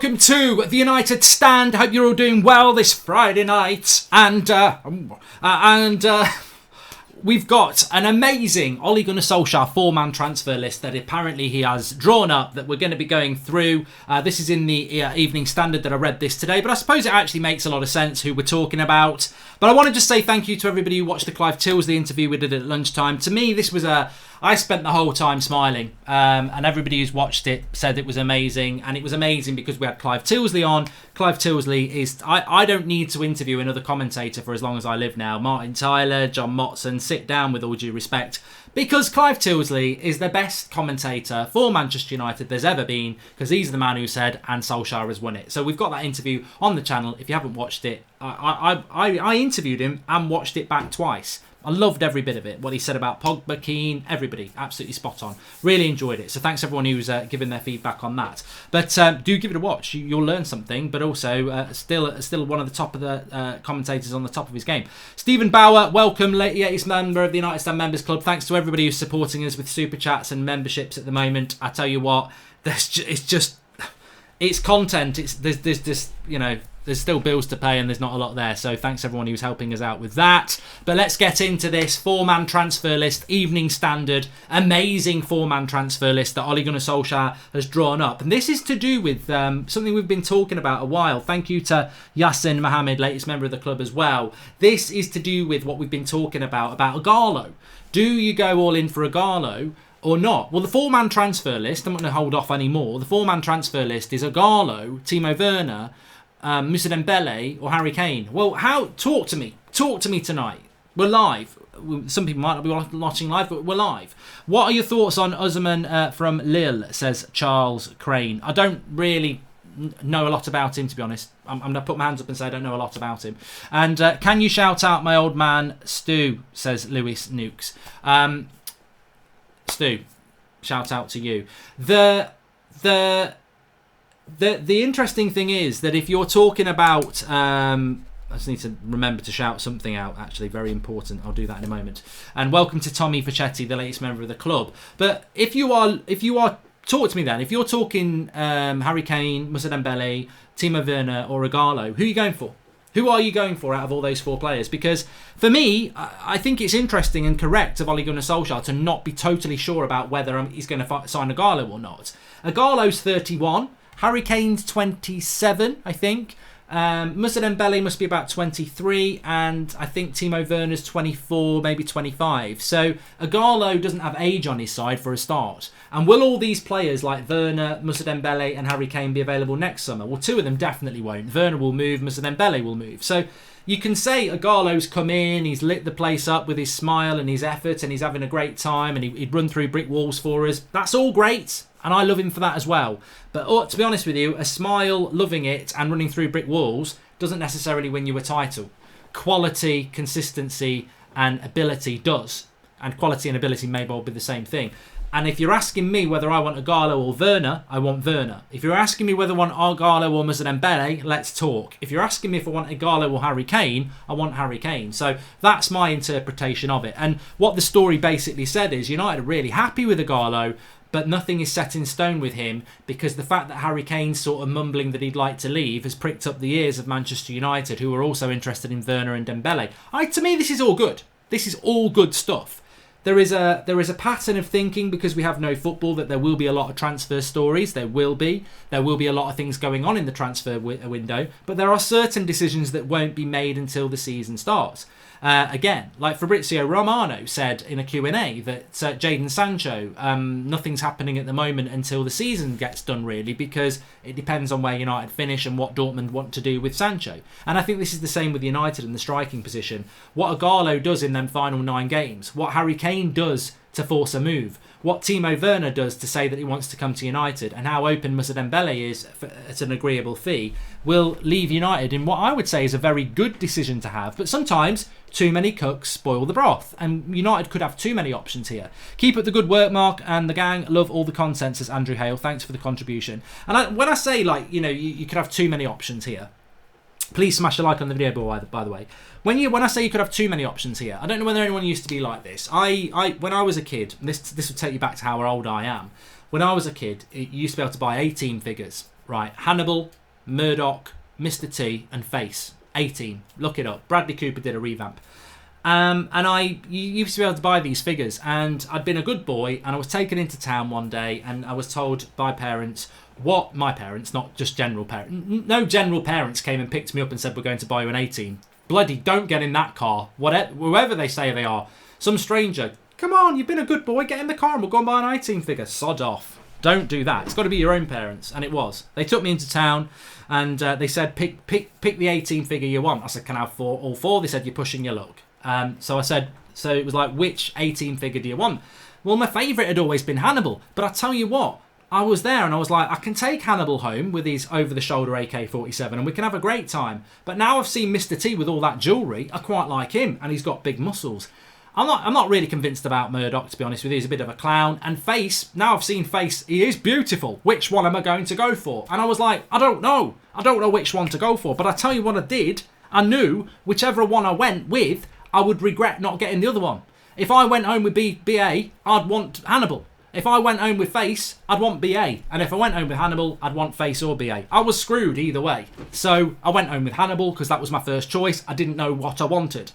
Welcome to the United Stand. Hope you're all doing well this Friday night. And we've got an amazing Ole Gunnar Solskjaer four-man transfer list that apparently he has drawn up that we're going to be going through. This is in the Evening Standard that I read this today, but I suppose it actually makes a lot of sense who we're talking about. But I want to just say thank you to everybody who watched the Clive Tilsley interview we did at lunchtime. To me, this was I spent the whole time smiling, and everybody who's watched it said it was amazing, and it was amazing because we had Clive Tilsley on. Clive Tilsley is, I don't need to interview another commentator for as long as I live now. Martin Tyler, John Motson, sit down with all due respect, because Clive Tilsley is the best commentator for Manchester United there's ever been, because he's the man who said, and Solskjaer has won it. So we've got that interview on the channel. If you haven't watched it, I interviewed him and watched it back twice. I loved every bit of it. What he said about Pogba, Keane, everybody, absolutely spot on. Really enjoyed it. So thanks everyone who's given their feedback on that. But do give it a watch. You'll learn something. But also still one of the top of the commentators on the top of his game. Stephen Bauer, welcome, latest member of the United Stand Members Club. Thanks to everybody who's supporting us with super chats and memberships at the moment. I tell you what, it's content. There's just, you know, there's still bills to pay and there's not a lot there. So thanks everyone who's helping us out with that. But let's get into this four-man transfer list, Evening Standard, amazing four-man transfer list that Ole Gunnar Solskjaer has drawn up. And this is to do with something we've been talking about a while. Thank you to Yassin Mohammed, latest member of the club as well. This is to do with what we've been talking about Ighalo. Do you go all in for Ighalo or not? Well, the four-man transfer list, I'm not going to hold off anymore. The four-man transfer list is Ighalo, Timo Werner, Moussa Dembele or Harry Kane. Well, talk to me tonight. We're live. Some people might not be watching live, but we're live. What are your thoughts on Ousmane from Lille, says Charles Crane? I don't really know a lot about him, to be honest. I'm going to put my hands up and say I don't know a lot about him. And can you shout out my old man Stu, says Lewis Nukes. Stu, shout out to you. The interesting thing is that if you're talking about, I just need to remember to shout something out, actually, very important. I'll do that in a moment. And welcome to Tommy Facchetti, the latest member of the club. But if you are, talk to me then. If you're talking Harry Kane, Moussa Dembele, Timo Werner or Ighalo, who are you going for? Who are you going for out of all those four players? Because for me, I think it's interesting and correct of Ole Gunnar Solskjaer to not be totally sure about whether he's going to sign Ighalo or not. Ighalo's 31. Harry Kane's 27, I think. Moussa Dembele must be about 23, and I think Timo Werner's 24, maybe 25. So Ighalo doesn't have age on his side for a start. And will all these players like Werner, Moussa Dembele and Harry Kane be available next summer? Well, two of them definitely won't. Werner will move, Moussa Dembele will move. So you can say Ighalo's come in, he's lit the place up with his smile and his effort, and he's having a great time, and he'd run through brick walls for us. That's all great. And I love him for that as well. But to be honest with you, a smile, loving it, and running through brick walls doesn't necessarily win you a title. Quality, consistency, and ability does. And quality and ability may well be the same thing. And if you're asking me whether I want Ighalo or Werner, I want Werner. If you're asking me whether I want Ighalo or Moussa Dembele, let's talk. If you're asking me if I want Ighalo or Harry Kane, I want Harry Kane. So that's my interpretation of it. And what the story basically said is United are really happy with Ighalo, but nothing is set in stone with him, because the fact that Harry Kane's sort of mumbling that he'd like to leave has pricked up the ears of Manchester United, who are also interested in Werner and Dembele. To me, this is all good. This is all good stuff. There is a pattern of thinking, because we have no football, that there will be a lot of transfer stories. There will be a lot of things going on in the transfer window, but there are certain decisions that won't be made until the season starts. Again, like Fabrizio Romano said in a Q&A that Jadon Sancho, nothing's happening at the moment until the season gets done, really, because it depends on where United finish and what Dortmund want to do with Sancho. And I think this is the same with United in the striking position. What Ighalo does in them final 9 games, what Harry Kane does to force a move, what Timo Werner does to say that he wants to come to United, and how open Moussa Dembele is at an agreeable fee, will leave United in what I would say is a very good decision to have. But sometimes too many cooks spoil the broth, and United could have too many options here. Keep up the good work, Mark, and the gang. Love all the content, says Andrew Hale. Thanks for the contribution. And when I say, like, you know, you could have too many options here, please smash a like on the video, by the way. When I say you could have too many options here, I don't know whether anyone used to be like this. When I was a kid, this would take you back to how old I am. When I was a kid, you used to be able to buy 18 figures, Right, Hannibal, Murdoch, Mr. T, and Face. 18. Look it up. Bradley Cooper did a revamp. And you used to be able to buy these figures, and I'd been a good boy, and I was taken into town one day, and I was told by parents, my parents, not just general parents, no general parents came and picked me up and said, we're going to buy you an 18. Bloody don't get in that car, whoever they say they are. Some stranger, come on, you've been a good boy, get in the car and we'll go and buy an 18 figure. Sod off. Don't do that. It's got to be your own parents. And it was. They took me into town and they said, pick the 18 figure you want. I said, can I have all four? They said, you're pushing your luck. So I said, so it was like, which 18 figure do you want? Well, my favourite had always been Hannibal. But I tell you what, I was there and I was like, I can take Hannibal home with his over-the-shoulder AK-47 and we can have a great time. But now I've seen Mr. T with all that jewellery, I quite like him and he's got big muscles. I'm not really convinced about Murdoch, to be honest with you. He's a bit of a clown. And Face, now I've seen Face, he is beautiful. Which one am I going to go for? And I was like, I don't know. I don't know which one to go for. But I tell you what I did. I knew whichever one I went with, I would regret not getting the other one. If I went home with BA, I'd want Hannibal. If I went home with Face, I'd want BA. And if I went home with Hannibal, I'd want Face or BA. I was screwed either way. So I went home with Hannibal because that was my first choice. I didn't know what I wanted.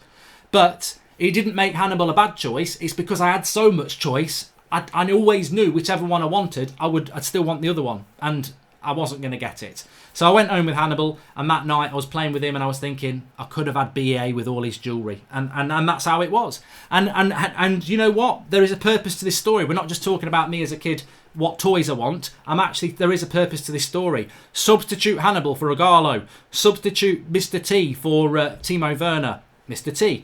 But it didn't make Hannibal a bad choice. It's because I had so much choice. I always knew whichever one I wanted, I'd still want the other one. And I wasn't going to get it. So I went home with Hannibal, and that night I was playing with him and I was thinking, I could have had BA with all his jewellery. And that's how it was. And you know what? There is a purpose to this story. We're not just talking about me as a kid, what toys I want. There is a purpose to this story. Substitute Hannibal for Igalo. Substitute Mr. T for Timo Werner. Mr. T.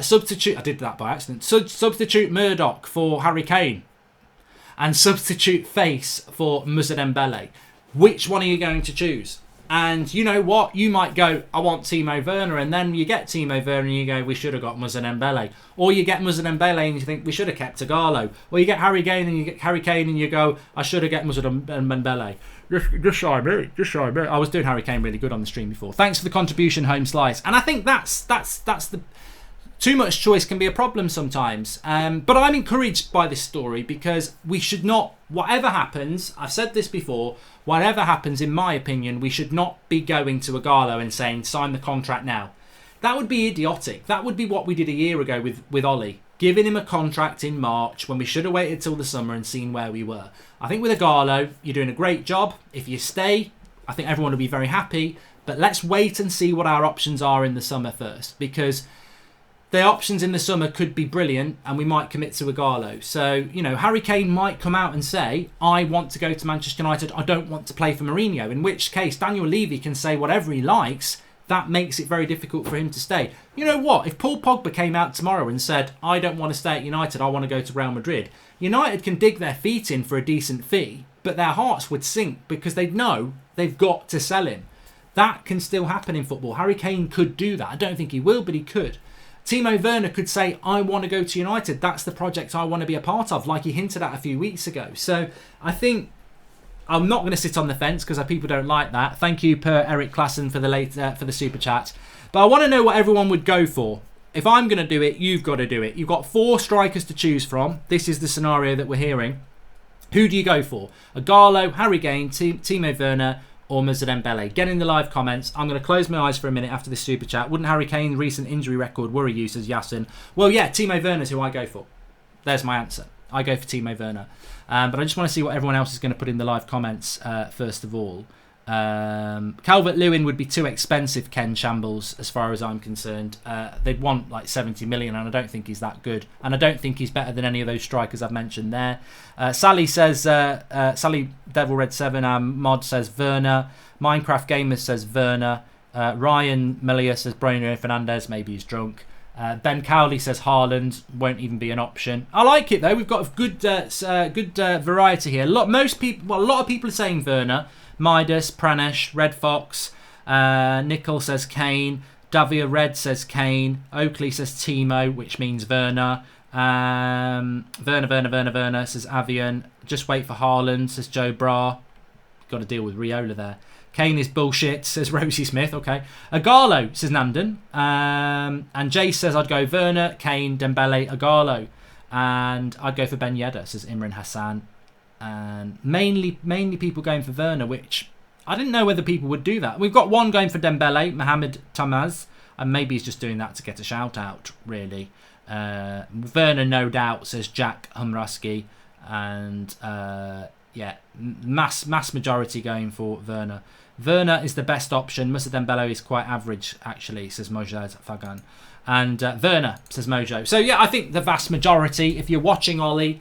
Substitute, I did that by accident. Substitute Murdoch for Harry Kane. And substitute Face for Moussa Dembele. Which one are you going to choose? And you know what? You might go, I want Timo Werner, and then you get Timo Werner and you go, we should have got Moussa Dembele. Or you get Moussa Dembele and you think, we should have kept Igalo. Or you get Harry Kane and you go, I should have got Moussa Dembele. Just shy a bit. I was doing Harry Kane really good on the stream before. Thanks for the contribution, Home Slice. And I think that's the... Too much choice can be a problem sometimes. But I'm encouraged by this story because we should not, whatever happens, I've said this before, whatever happens, in my opinion, we should not be going to Igalo and saying, sign the contract now. That would be idiotic. That would be what we did a year ago with Ollie. Giving him a contract in March when we should have waited till the summer and seen where we were. I think with Igalo, you're doing a great job. If you stay, I think everyone will be very happy. But let's wait and see what our options are in the summer first. Because the options in the summer could be brilliant and we might commit to Igalo. So, Harry Kane might come out and say, I want to go to Manchester United. I don't want to play for Mourinho. In which case, Daniel Levy can say whatever he likes. That makes it very difficult for him to stay. You know what? If Paul Pogba came out tomorrow and said, I don't want to stay at United, I want to go to Real Madrid, United can dig their feet in for a decent fee, but their hearts would sink because they'd know they've got to sell him. That can still happen in football. Harry Kane could do that. I don't think he will, but he could. Timo Werner could say, I want to go to United. That's the project I want to be a part of, like he hinted at a few weeks ago. So I think I'm not going to sit on the fence because people don't like that. Thank you, Per Eric Klassen, for the super chat. But I want to know what everyone would go for. If I'm going to do it, you've got to do it. You've got 4 strikers to choose from. This is the scenario that we're hearing. Who do you go for? Igalo, Harry Kane, Timo Werner, or Moussa Dembele? Get in the live comments. I'm going to close my eyes for a minute after this super chat. Wouldn't Harry Kane's recent injury record worry you, says Yasin? Well, yeah, Timo Werner's who I go for. There's my answer. I go for Timo Werner. But I just want to see what everyone else is going to put in the live comments first of all. Calvert-Lewin would be too expensive, Ken Shambles, as far as I'm concerned. They'd want like 70 million, and I don't think he's that good. And I don't think he's better than any of those strikers I've mentioned there. Sally says, Sally Devil Red 7, Mod says Werner. Minecraft Gamers says Werner. Ryan Melia says Bruno Fernandes, maybe he's drunk. Ben Cowley says Haaland, won't even be an option. I like it though. We've got a good variety here. A lot of people are saying Werner. Midas, Pranesh, Red Fox, Nickel says Kane, Davia Red says Kane, Oakley says Timo, which means Werner. Werner says Avian. Just wait for Haaland, says Joe Bra. Got to deal with Riola there. Kane is bullshit, says Rosie Smith. Okay. Igalo, says Nandan. And Jay says I'd go Werner, Kane, Dembele, Igalo. And I'd go for Ben Yedder, says Imran Hassan. And mainly people going for Werner, which I didn't know whether people would do that. We've got one going for Dembele, Mohamed Tamaz, and maybe he's just doing that to get a shout out, really. Werner, no doubt, says Jack Humraski, and mass majority going for Werner. Werner is the best option. Moussa Dembele is quite average, actually, says Mojad Fagan. And Werner, says Mojo. So, yeah, I think the vast majority, if you're watching Ollie,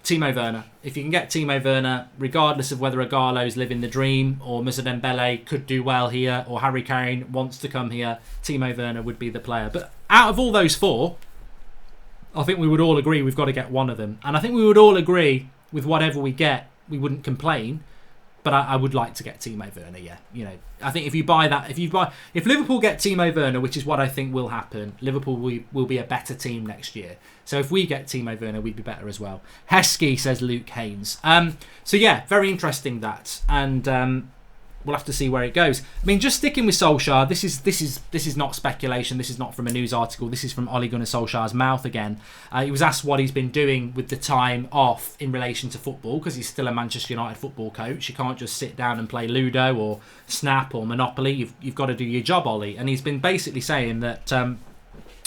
Timo Werner. If you can get Timo Werner, regardless of whether Igalo's living the dream or Moussa Dembele could do well here or Harry Kane wants to come here, Timo Werner would be the player. But out of all those four, I think we would all agree we've got to get one of them. And I think we would all agree with whatever we get, we wouldn't complain. But I would like to get Timo Werner, yeah. You know, I think if Liverpool get Timo Werner, which is what I think will happen, Liverpool will be a better team next year. So if we get Timo Werner, we'd be better as well. Heskey, says Luke Haynes. So yeah, very interesting that, and we'll have to see where it goes. I mean, just sticking with Solskjaer, this is not speculation. This is not from a news article. This is from Ole Gunnar Solskjaer's mouth again. He was asked what he's been doing with the time off in relation to football, because he's still a Manchester United football coach. You can't just sit down and play Ludo or Snap or Monopoly. You've got to do your job, Ollie. And he's been basically saying that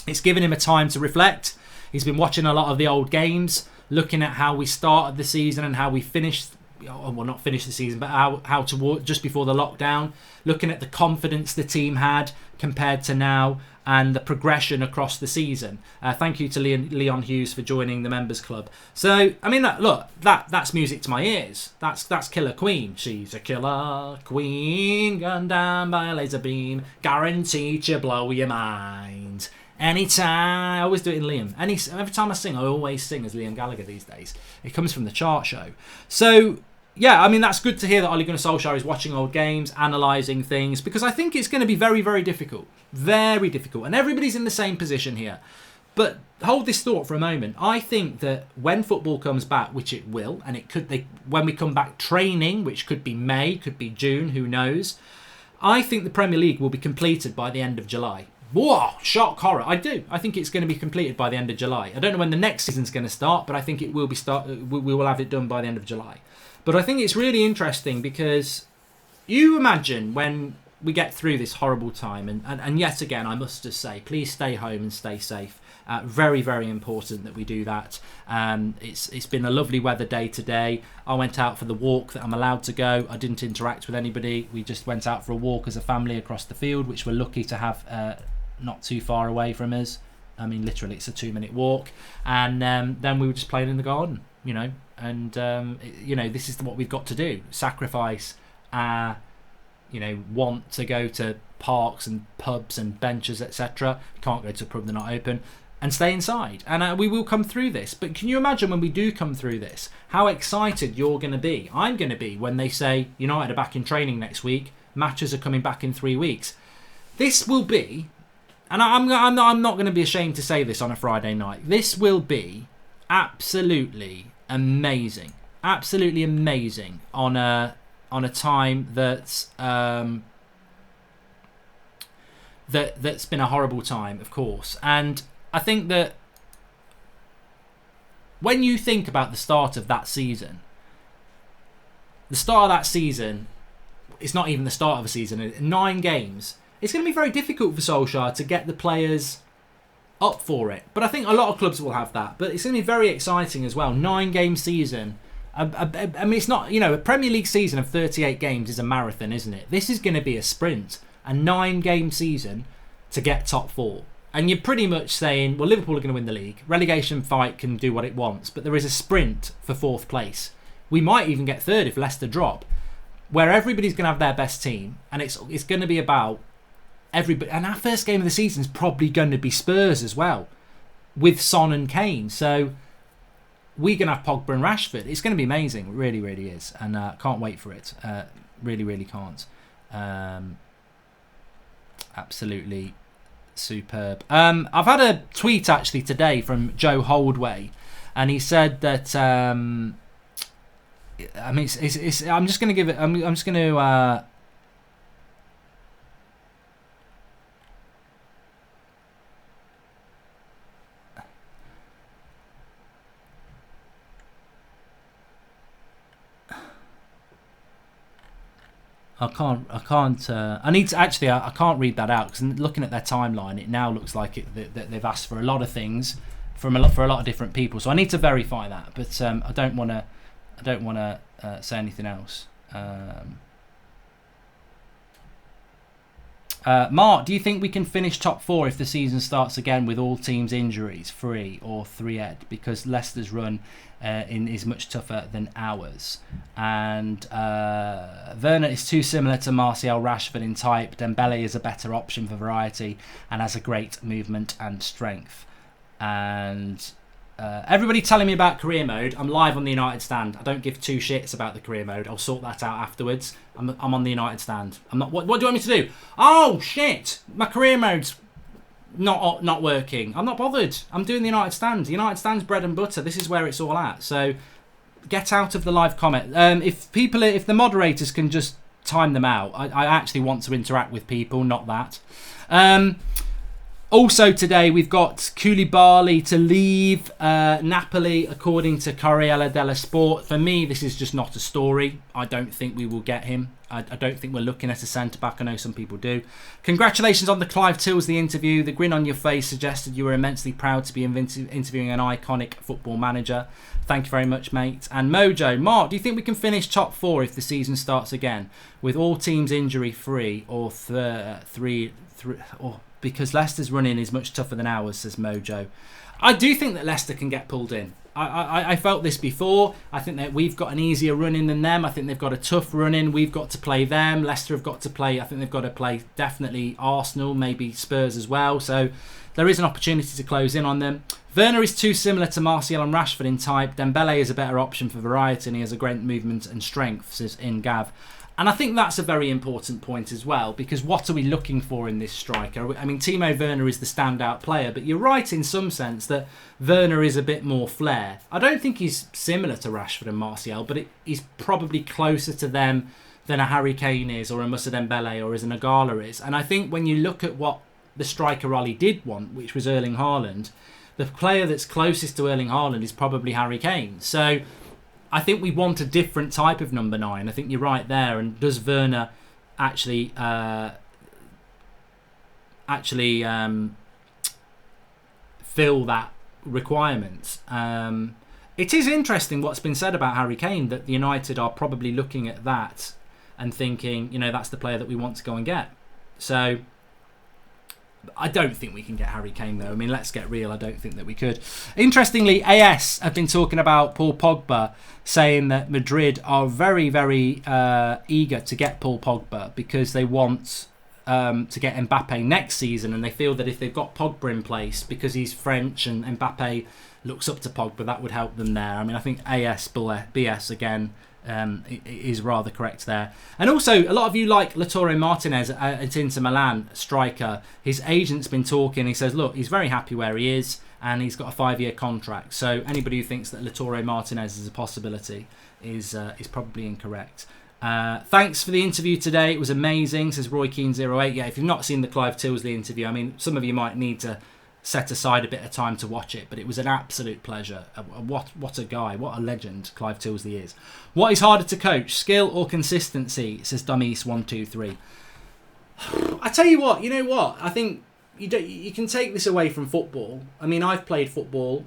it's given him a time to reflect. He's been watching a lot of the old games, looking at how we started the season and how we finished. Well, not finish the season, but how to just before the lockdown, looking at the confidence the team had compared to now and the progression across the season. Thank you to Leon Hughes for joining the members club. So, I mean, that's music to my ears. That's Killer Queen. She's a killer queen, gunned down by a laser beam, guaranteed to blow your mind. Anytime, I always do it in Liam. Every time I sing, I always sing as Liam Gallagher these days. It comes from the chart show. So, yeah, I mean, that's good to hear that Ole Gunnar Solskjaer is watching old games, analysing things, because I think it's going to be very, very difficult. Very difficult. And everybody's in the same position here. But hold this thought for a moment. I think that when football comes back, which it will, and when we come back training, which could be May, could be June, who knows, I think the Premier League will be completed by the end of July. Whoa, shock horror. I do. I think it's going to be completed by the end of July. I don't know when the next season's going to start, but I think it will be we will have it done by the end of July. But I think it's really interesting because you imagine when we get through this horrible time, and yet again, I must just say, please stay home and stay safe. Very, very important that we do that. It's been a lovely weather day today. I went out for the walk that I'm allowed to go. I didn't interact with anybody. We just went out for a walk as a family across the field, which we're lucky to have not too far away from us. I mean, literally, it's a 2-minute walk. And then we were just playing in the garden, you know. And, this is what we've got to do. Sacrifice our, want to go to parks and pubs and benches, etc. Can't go to a pub, they're not open. And stay inside. And we will come through this. But can you imagine when we do come through this, how excited you're going to be? I'm going to be when they say United are back in training next week. Matches are coming back in 3 weeks. This will be, and I'm not going to be ashamed to say this on a Friday night. This will be absolutely amazing. Absolutely amazing on a time that's that's been a horrible time, of course. And I think that when you think about the start of that season, it's not even the start of a season. 9 games. It's going to be very difficult for Solskjaer to get the players up for it. But I think a lot of clubs will have that. But it's going to be very exciting as well. 9-game season. I mean, it's not, a Premier League season of 38 games is a marathon, isn't it? This is going to be a sprint. A 9-game season to get top 4. And you're pretty much saying, well, Liverpool are going to win the league. Relegation fight can do what it wants. But there is a sprint for 4th place. We might even get 3rd if Leicester drop. Where everybody's going to have their best team. And it's going to be about everybody. And our first game of the season is probably going to be Spurs as well. With Son and Kane. So we're going to have Pogba and Rashford. It's going to be amazing. It really, really is. And can't wait for it. Really, really can't. Absolutely superb. I've had a tweet actually today from Joe Holdway, and he said that I mean, it's I'm just going to give it. I'm just going to. I can't. I need to actually. I can't read that out because looking at their timeline, it now looks like that they've asked for a lot of things for a lot of different people. So I need to verify that. But I don't want to say anything else. Mark, do you think we can finish top 4 if the season starts again with all teams injuries free or 3-ed? Because Leicester's run is much tougher than ours. And Werner is too similar to Martial, Rashford in type. Dembele is a better option for variety and has a great movement and strength. And everybody telling me about career mode. I'm live on the United stand. I don't give 2 shits about the career mode. I'll sort that out afterwards. I'm on the United stand. I'm not. What do you want me to do? Oh shit! My career mode's not working. I'm not bothered. I'm doing the United stand. The United stand's bread and butter. This is where it's all at. So get out of the live comment. If the moderators can just time them out. I actually want to interact with people, not that. Also today we've got Koulibaly to leave Napoli according to Corriere dello Sport. For me, this is just not a story. I don't think we will get him. I don't think we're looking at a centre-back. I know some people do. Congratulations on the Clive Tilsley interview. The grin on your face suggested you were immensely proud to be interviewing an iconic football manager. Thank you very much, mate. And Mojo, Mark, do you think we can finish top 4 if the season starts again with all teams injury-free or because Leicester's run-in is much tougher than ours, says Mojo. I do think that Leicester can get pulled in. I felt this before. I think that we've got an easier run-in than them. I think they've got a tough run-in. We've got to play them. Leicester have got to play. I think they've got to play definitely Arsenal, maybe Spurs as well. So there is an opportunity to close in on them. Werner is too similar to Martial and Rashford in type. Dembele is a better option for variety and he has a great movement and strength, says Gav. And I think that's a very important point as well, because what are we looking for in this striker? I mean, Timo Werner is the standout player, but you're right in some sense that Werner is a bit more flair. I don't think he's similar to Rashford and Martial, but he's probably closer to them than a Harry Kane is, or a Moussa Dembele, or as an Agala is. And I think when you look at what the striker Ollie did want, which was Erling Haaland, the player that's closest to Erling Haaland is probably Harry Kane. So I think we want a different type of number 9. I think you're right there. And does Werner actually fill that requirement? It is interesting what's been said about Harry Kane, that the United are probably looking at that and thinking, that's the player that we want to go and get. So I don't think we can get Harry Kane, though. I mean, let's get real. I don't think that we could. Interestingly, AS have been talking about Paul Pogba, saying that Madrid are very, very eager to get Paul Pogba because they want to get Mbappe next season, and they feel that if they've got Pogba in place, because he's French and Mbappe looks up to Pogba, that would help them there. I mean, I think AS BS again is rather correct there. And also, a lot of you like Lautaro Martinez at Inter Milan, striker. His agent's been talking. He says, look, he's very happy where he is, and he's got a 5-year contract. So anybody who thinks that Lautaro Martinez is a possibility is probably incorrect. Thanks for the interview today. It was amazing, says Roy Keane 08. Yeah, if you've not seen the Clive Tilsley interview, I mean, some of you might need to set aside a bit of time to watch it, but it was an absolute pleasure. What a guy, what a legend Clive Tilsley is. What is harder to coach, skill or consistency, says Dummies123. I tell you what, you know what, I think you can take this away from football. I mean, I've played football,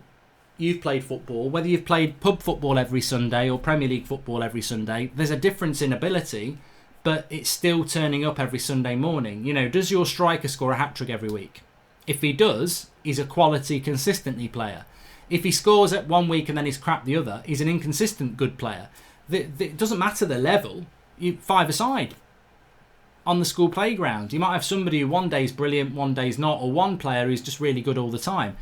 you've played football, whether you've played pub football every Sunday or Premier League football every Sunday, there's a difference in ability, but it's still turning up every Sunday morning. Does your striker score a hat-trick every week? If he does, he's a quality, consistently player. If he scores at one week and then he's crap the other, he's an inconsistent good player. It doesn't matter the level. You 5-a-side on the school playground. You might have somebody who one day's brilliant, one day's not, or one player who's just really good all the time.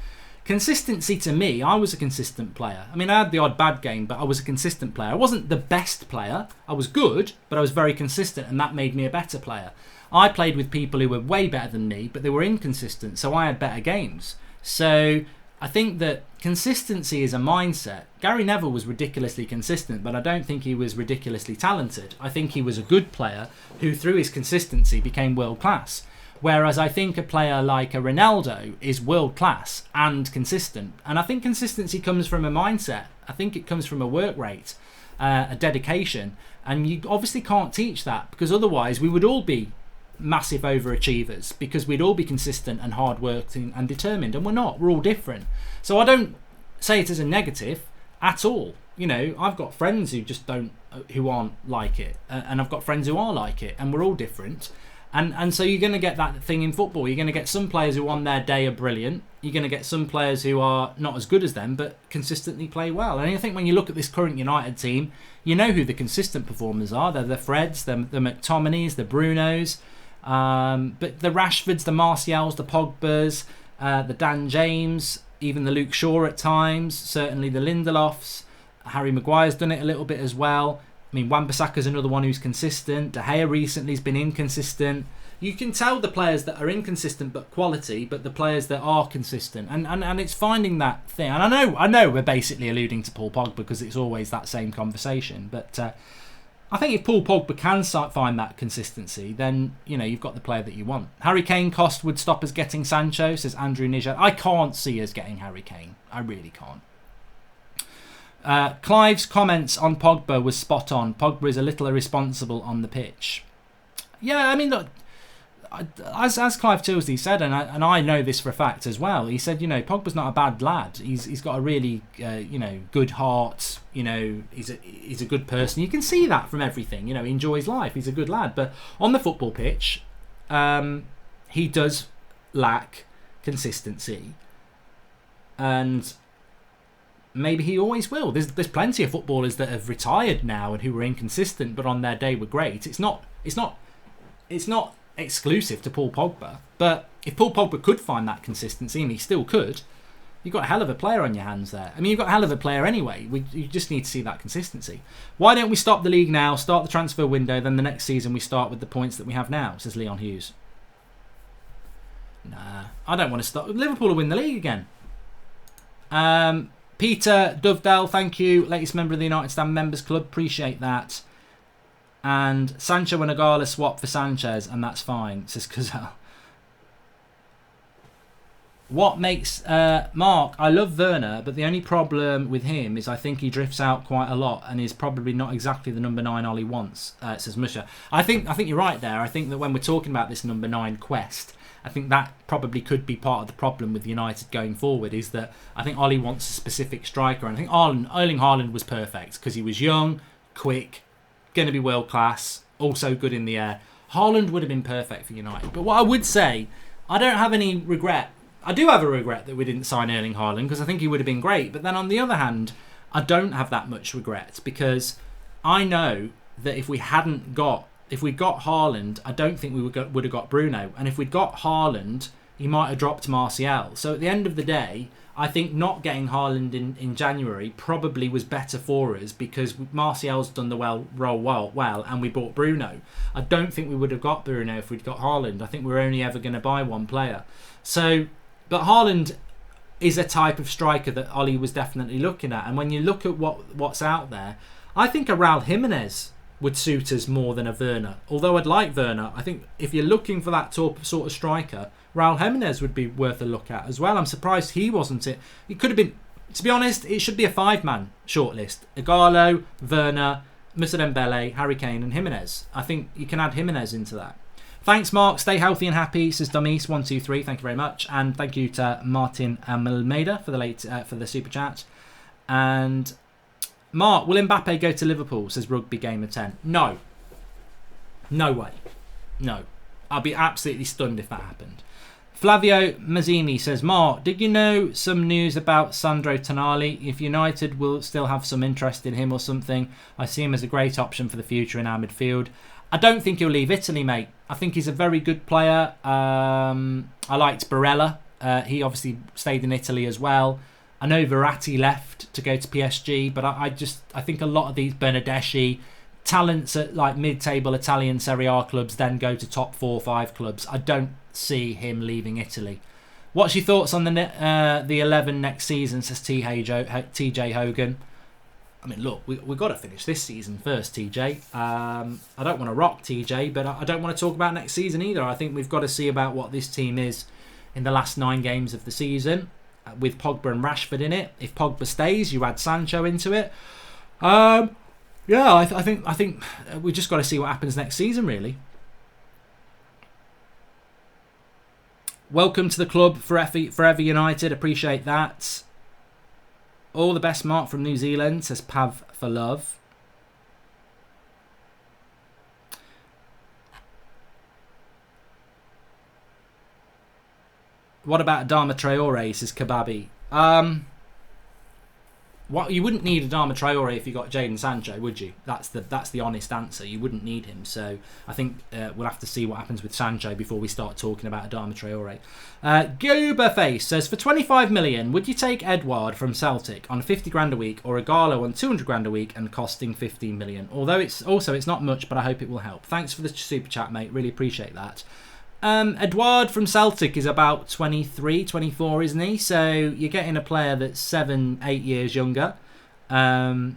Consistency to me, I was a consistent player. I mean, I had the odd bad game, but I was a consistent player. I wasn't the best player. I was good, but I was very consistent, and that made me a better player. I played with people who were way better than me, but they were inconsistent, so I had better games. So I think that consistency is a mindset. Gary Neville was ridiculously consistent, but I don't think he was ridiculously talented. I think he was a good player who, through his consistency, became world class. Whereas I think a player like a Ronaldo is world class and consistent. And I think consistency comes from a mindset. I think it comes from a work rate. a dedication, and you obviously can't teach that, because otherwise we would all be massive overachievers, because we'd all be consistent and hard-working and determined, and we're not. We're all different. So I don't say it as a negative at all. You know, I've got friends who aren't like it, and I've got friends who are like it, and we're all different. And so you're going to get that thing in football. You're going to get some players who on their day are brilliant. You're going to get some players who are not as good as them, but consistently play well. And I think when you look at this current United team, you know who the consistent performers are. They're the Freds, the McTominays, the Brunos, but the Rashfords, the Martials, the Pogbas, the Dan James, even the Luke Shaw at times, certainly the Lindelofs. Harry Maguire's done it a little bit as well. I mean, Wan-Bissaka's another one who's consistent. De Gea recently has been inconsistent. You can tell the players that are inconsistent but quality, but the players that are consistent. And it's finding that thing. And I know we're basically alluding to Paul Pogba because it's always that same conversation. But I think if Paul Pogba can find that consistency, then, you know, you've got the player that you want. Harry Kane cost would stop us getting Sancho, says Andrew Nijad. I can't see us getting Harry Kane. I really can't. Clive's comments on Pogba was spot on. Pogba is a little irresponsible on the pitch. Yeah, I mean, look, as Clive Tilsley said, and I know this for a fact as well, he said, you know, Pogba's not a bad lad. He's got a really, you know, good heart. You know, he's a good person. You can see that from everything. You know, he enjoys life. He's a good lad. But on the football pitch, he does lack consistency. And maybe he always will. There's plenty of footballers that have retired now and who were inconsistent, but on their day were great. It's not exclusive to Paul Pogba. But if Paul Pogba could find that consistency, and he still could, you've got a hell of a player on your hands there. I mean, you've got a hell of a player anyway. You just need to see that consistency. Why don't we stop the league now, start the transfer window, then the next season we start with the points that we have now, says Leon Hughes. Nah, I don't want to stop. Liverpool will win the league again. Peter Dovedale, thank you. Latest member of the United Stand Members Club. Appreciate that. And Sancho and Agala swap for Sanchez, and that's fine, says Cazal. What makes... Mark, I love Werner, but the only problem with him is I think he drifts out quite a lot and is probably not exactly the number 9 Ollie wants, says Musha. I think you're right there. I think that when we're talking about this number 9 quest, I think that probably could be part of the problem with United going forward, is that I think Ollie wants a specific striker. And I think Erling Haaland was perfect because he was young, quick, going to be world class, also good in the air. Haaland would have been perfect for United. But what I would say, I don't have any regret. I do have a regret that we didn't sign Erling Haaland because I think he would have been great. But then on the other hand, I don't have that much regret because I know that if we got Haaland, I don't think we would have got Bruno. And if we'd got Haaland, he might have dropped Martial. So at the end of the day, I think not getting Haaland in January probably was better for us because Martial's done the role well, and we bought Bruno. I don't think we would have got Bruno if we'd got Haaland. I think we're only ever going to buy one player. So, but Haaland is a type of striker that Ollie was definitely looking at. And when you look at what's out there, I think a Raul Jimenez would suit us more than a Werner. Although I'd like Werner, I think if you're looking for that sort of striker, Raul Jimenez would be worth a look at as well. I'm surprised he wasn't it. It could have been, to be honest, it should be a 5-man shortlist. Ighalo, Werner, Moussa Dembele, Harry Kane and Jimenez. I think you can add Jimenez into that. Thanks, Mark. Stay healthy and happy, says Damis123. Thank you very much. And thank you to Martin Almeida for the super chat. And Mark, will Mbappe go to Liverpool, says Rugby Gamer 10. No. No way. No. I'd be absolutely stunned if that happened. Flavio Mazzini says, Mark, did you know some news about Sandro Tonali? If United will still have some interest in him or something, I see him as a great option for the future in our midfield. I don't think he'll leave Italy, mate. I think he's a very good player. I liked Barella. He obviously stayed in Italy as well. I know Verratti left to go to PSG, but I think a lot of these Bernardeschi talents at like mid-table Italian Serie A clubs then go to top 4 or 5 clubs. I don't see him leaving Italy. What's your thoughts on the 11 next season, says TJ Hogan? I mean, look, we've got to finish this season first, TJ. I don't want to rock TJ, but I don't want to talk about next season either. I think we've got to see about what this team is in the last 9 games of the season, with Pogba and Rashford in it. If Pogba stays, you add Sancho into it. Yeah, I think we just got to see what happens next season, really. Welcome to the club, Forever United. Appreciate that. All the best, Mark from New Zealand, says Pav for love. What about Adama Traore, says Kababi? What, you wouldn't need Adama Traore if you got Jadon Sancho, would you? That's the honest answer. You wouldn't need him. So I think we'll have to see what happens with Sancho before we start talking about Adama Traore. Gooberface says, for 25 million, would you take Edouard from Celtic on 50 grand a week or Igalo on 200 grand a week and costing 15 million? Although it's not much, but I hope it will help. Thanks for the super chat, mate. Really appreciate that. Edouard from Celtic is about 23, 24, isn't he? So you're getting a player that's 7-8 years younger. I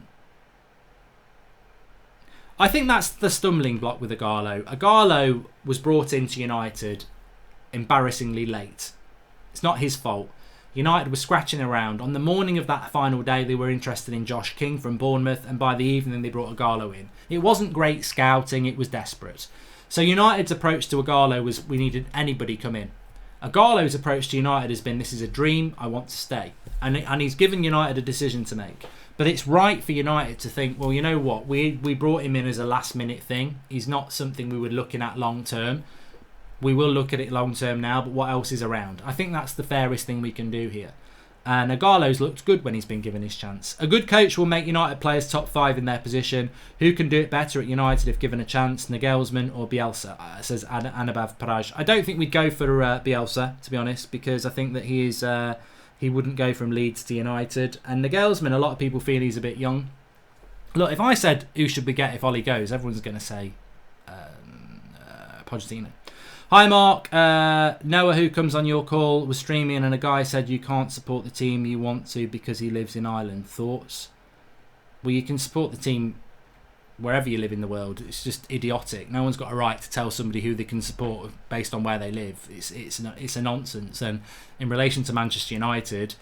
think that's the stumbling block with Igalo. Igalo was brought into United embarrassingly late. It's not his fault. United was scratching around. On the morning of that final day, they were interested in Josh King from Bournemouth, and by the evening they brought Igalo in. It wasn't great scouting, it was desperate. So United's approach to Igalo was, we needed anybody come in. Igalo's approach to United has been, this is a dream, I want to stay. And he's given United a decision to make. But it's right for United to think, well, you know what, we brought him in as a last minute thing. He's not something we were looking at long term. We will look at it long term now, but what else is around? I think that's the fairest thing we can do here. And Igalo's looked good when he's been given his chance. A good coach will make United players top 5 in their position. Who can do it better at United if given a chance? Nagelsmann or Bielsa, says Anabav Paraj. I don't think we'd go for Bielsa, to be honest, because I think that he wouldn't go from Leeds to United. And Nagelsmann, a lot of people feel he's a bit young. Look, if I said who should we get if Ollie goes, everyone's going to say Pochettino. Hi Mark, Noah, who comes on your call, was streaming and a guy said you can't support the team you want to because he lives in Ireland. Thoughts? Well, you can support the team wherever you live in the world. It's just idiotic. No one's got a right to tell somebody who they can support based on where they live. It's a nonsense. And in relation to Manchester United,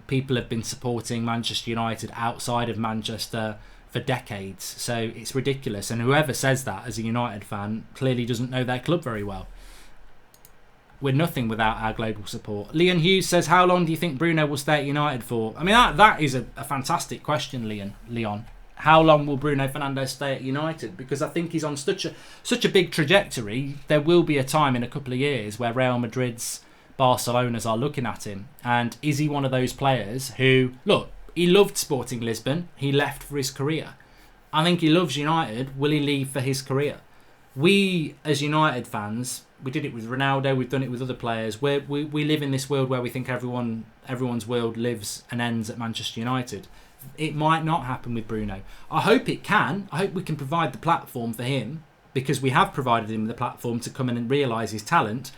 people have been supporting Manchester United outside of Manchester for decades, so it's ridiculous, and whoever says that as a United fan clearly doesn't know their club very well. We're nothing without our global support. Leon Hughes says, how long do you think Bruno will stay at United for? I mean, that is a fantastic question, Leon. How long will Bruno Fernandes stay at United? Because I think he's on such a big trajectory. There will be a time in a couple of years where Real Madrid's, Barcelona's are looking at him, and is he one of those players who, look, he loved Sporting Lisbon. He left for his career. I think he loves United. Will he leave for his career? We, as United fans, we did it with Ronaldo. We've done it with other players. We live in this world where we think everyone's world lives and ends at Manchester United. It might not happen with Bruno. I hope it can. I hope we can provide the platform for him, because we have provided him the platform to come in and realise his talent.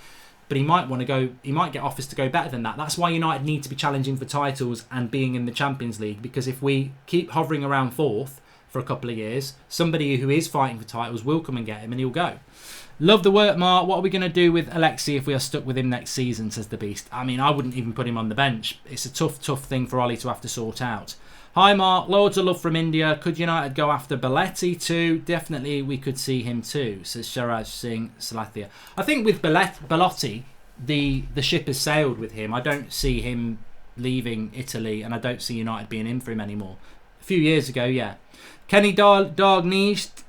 But he might want to go. He might get offers to go better than that. That's why United need to be challenging for titles and being in the Champions League. Because if we keep hovering around fourth for a couple of years, somebody who is fighting for titles will come and get him, and he'll go. Love the work, Mark. What are we going to do with Alexi if we are stuck with him next season? Says the Beast. I mean, I wouldn't even put him on the bench. It's a tough thing for Ollie to have to sort out. Hi Mark, loads of love from India. Could United go after Belletti too? Definitely we could see him too, says Sharaj Singh Salathia. I think with Bellotti, the ship has sailed with him. I don't see him leaving Italy, and I don't see United being in for him anymore. A few years ago, yeah. Kenny Dalglish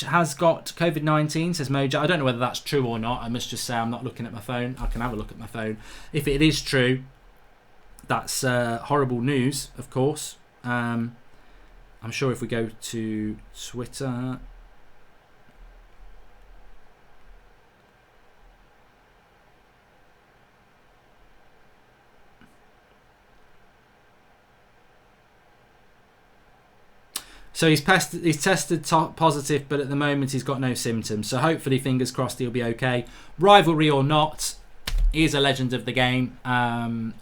has got COVID-19, says Mojo. I don't know whether that's true or not. I must just say I'm not looking at my phone. I can have a look at my phone. If it is true, that's horrible news, of course. I'm sure if we go to Twitter... So he's tested positive, but at the moment he's got no symptoms. So hopefully, fingers crossed, he'll be okay. Rivalry or not, He is a legend of the game.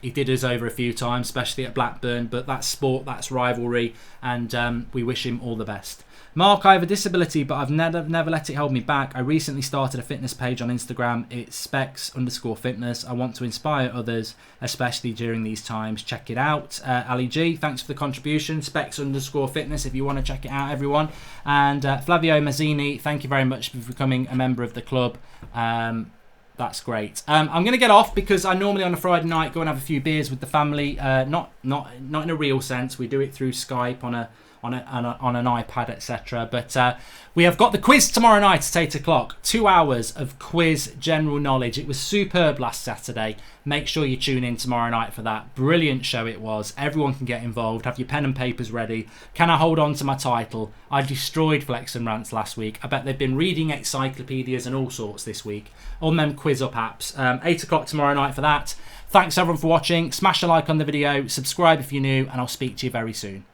He did us over a few times, especially at Blackburn, but that's sport, that's rivalry, and we wish him all the best. Mark, I have a disability, but I've never let it hold me back. I recently started a fitness page on Instagram. It's specs_fitness. I want to inspire others, especially during these times. Check it out. Ali G, thanks for the contribution. Specs_fitness if you want to check it out, everyone. And Flavio Mazzini, thank you very much for becoming a member of the club. That's great. I'm going to get off because I normally on a Friday night go and have a few beers with the family. Not in a real sense. We do it through Skype on an iPad, etc. But we have got the quiz tomorrow night at 8 o'clock. 2 hours of quiz general knowledge. It was superb last Saturday. Make sure you tune in tomorrow night for that. Brilliant show it was. Everyone can get involved. Have your pen and papers ready. Can I hold on to my title? I destroyed Flex and Rants last week. I bet they've been reading encyclopedias and all sorts this week on them quiz up apps. 8 o'clock tomorrow night for that. Thanks everyone for watching. Smash a like on the video. Subscribe if you're new, and I'll speak to you very soon.